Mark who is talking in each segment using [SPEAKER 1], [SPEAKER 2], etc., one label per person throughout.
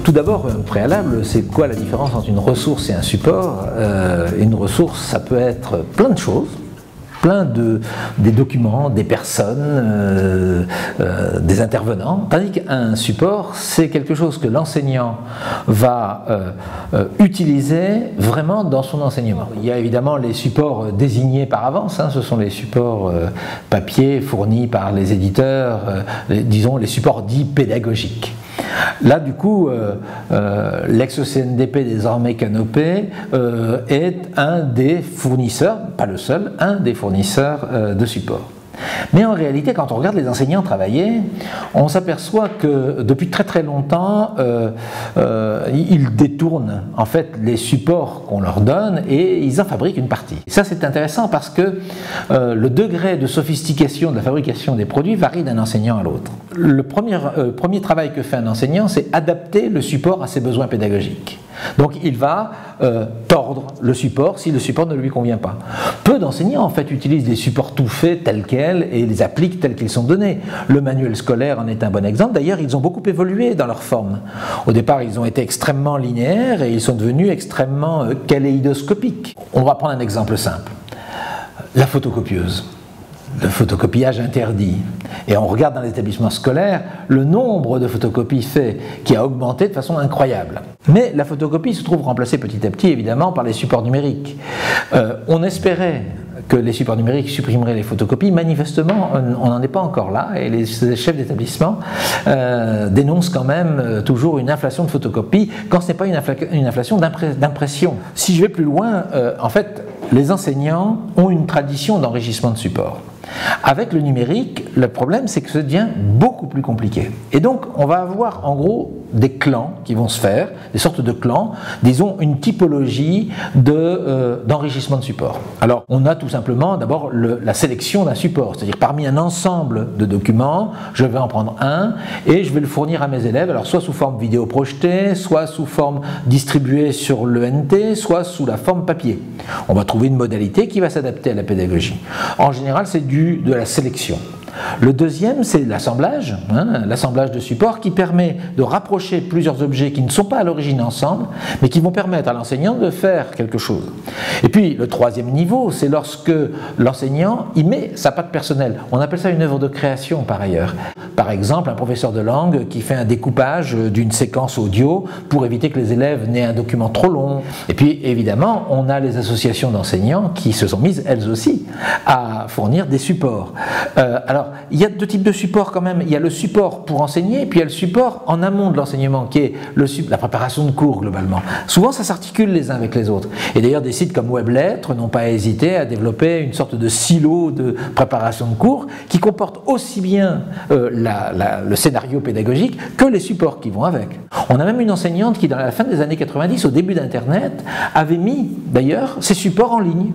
[SPEAKER 1] Tout d'abord, un préalable, c'est quoi la différence entre une ressource et un support? Une ressource, ça peut être plein de choses, des documents, des personnes, des intervenants, tandis qu'un support, c'est quelque chose que l'enseignant va utiliser vraiment dans son enseignement. Il y a évidemment les supports désignés par avance, hein, ce sont les supports papier fournis par les éditeurs, disons les supports dits pédagogiques. Là, du coup, l'ex-CNDP, désormais Canopé, est un des fournisseurs, pas le seul, un des fournisseurs de support. Mais en réalité, quand on regarde les enseignants travailler, on s'aperçoit que depuis très très longtemps, ils détournent en fait les supports qu'on leur donne et ils en fabriquent une partie. Et ça, c'est intéressant parce que le degré de sophistication de la fabrication des produits varie d'un enseignant à l'autre. Le premier travail que fait un enseignant, c'est adapter le support à ses besoins pédagogiques. Donc il va tordre le support si le support ne lui convient pas. Peu d'enseignants en fait utilisent des supports tout faits tels quels et les appliquent tels qu'ils sont donnés. Le manuel scolaire en est un bon exemple. D'ailleurs, ils ont beaucoup évolué dans leur forme. Au départ, ils ont été extrêmement linéaires et ils sont devenus extrêmement kaléidoscopiques. On va prendre un exemple simple. La photocopieuse. Le photocopiage interdit. Et on regarde dans les établissements scolaires le nombre de photocopies faites qui a augmenté de façon incroyable. Mais la photocopie se trouve remplacée petit à petit évidemment par les supports numériques. On espérait que les supports numériques supprimeraient les photocopies. Manifestement, on n'en est pas encore là et les chefs d'établissement dénoncent quand même toujours une inflation de photocopies quand ce n'est pas une inflation d'impression. Si je vais plus loin, en fait, les enseignants ont une tradition d'enrichissement de supports. Avec le numérique, le problème c'est que ça devient beaucoup plus compliqué. Et donc on va avoir en gros des clans qui vont se faire, des sortes de clans, disons une typologie d'enrichissement de support. Alors on a tout simplement d'abord la sélection d'un support, c'est-à-dire parmi un ensemble de documents, je vais en prendre un et je vais le fournir à mes élèves, alors soit sous forme vidéo projetée, soit sous forme distribuée sur l'ENT, soit sous la forme papier. On va trouver une modalité qui va s'adapter à la pédagogie. En général c'est de la sélection. Le deuxième, c'est l'assemblage, l'assemblage de supports qui permet de rapprocher plusieurs objets qui ne sont pas à l'origine ensemble, mais qui vont permettre à l'enseignant de faire quelque chose. Et puis, le troisième niveau, c'est lorsque l'enseignant y met sa patte personnelle. On appelle ça une œuvre de création, par ailleurs. Par exemple, un professeur de langue qui fait un découpage d'une séquence audio pour éviter que les élèves n'aient un document trop long. Et puis, évidemment, on a les associations d'enseignants qui se sont mises, elles aussi, à fournir des supports. Alors, il y a deux types de supports quand même. Il y a le support pour enseigner, et puis il y a le support en amont de l'enseignement, qui est la préparation de cours globalement. Souvent, ça s'articule les uns avec les autres. Et d'ailleurs, des sites comme Weblettres n'ont pas hésité à développer une sorte de silo de préparation de cours qui comporte aussi bien le scénario pédagogique que les supports qui vont avec. On a même une enseignante qui, dans la fin des années 90, au début d'Internet, avait mis d'ailleurs ses supports en ligne,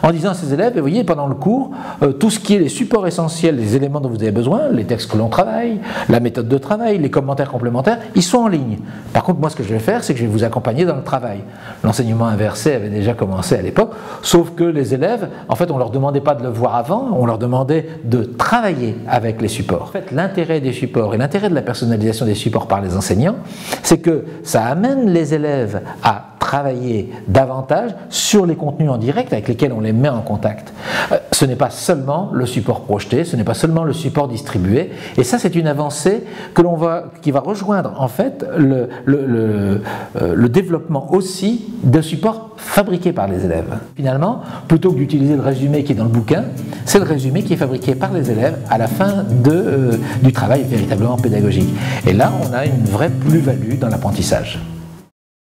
[SPEAKER 1] en disant à ses élèves, vous voyez, pendant le cours, tout ce qui est les supports essentiels, les éléments dont vous avez besoin, les textes que l'on travaille, la méthode de travail, les commentaires complémentaires, ils sont en ligne. Par contre, moi, ce que je vais faire, c'est que je vais vous accompagner dans le travail. L'enseignement inversé avait déjà commencé à l'époque, sauf que les élèves, en fait, on ne leur demandait pas de le voir avant, on leur demandait de travailler avec les supports. En fait, l'intérêt des supports et l'intérêt de la personnalisation des supports par les enseignants, c'est que ça amène les élèves à travailler davantage sur les contenus en direct avec lesquels on les met en contact. Ce n'est pas seulement le support projeté, ce n'est pas seulement le support distribué, et ça c'est une avancée qui va rejoindre en fait le développement aussi de supports fabriqués par les élèves. Finalement, plutôt que d'utiliser le résumé qui est dans le bouquin, c'est le résumé qui est fabriqué par les élèves à la fin du travail véritablement pédagogique. Et là, on a une vraie plus-value dans l'apprentissage.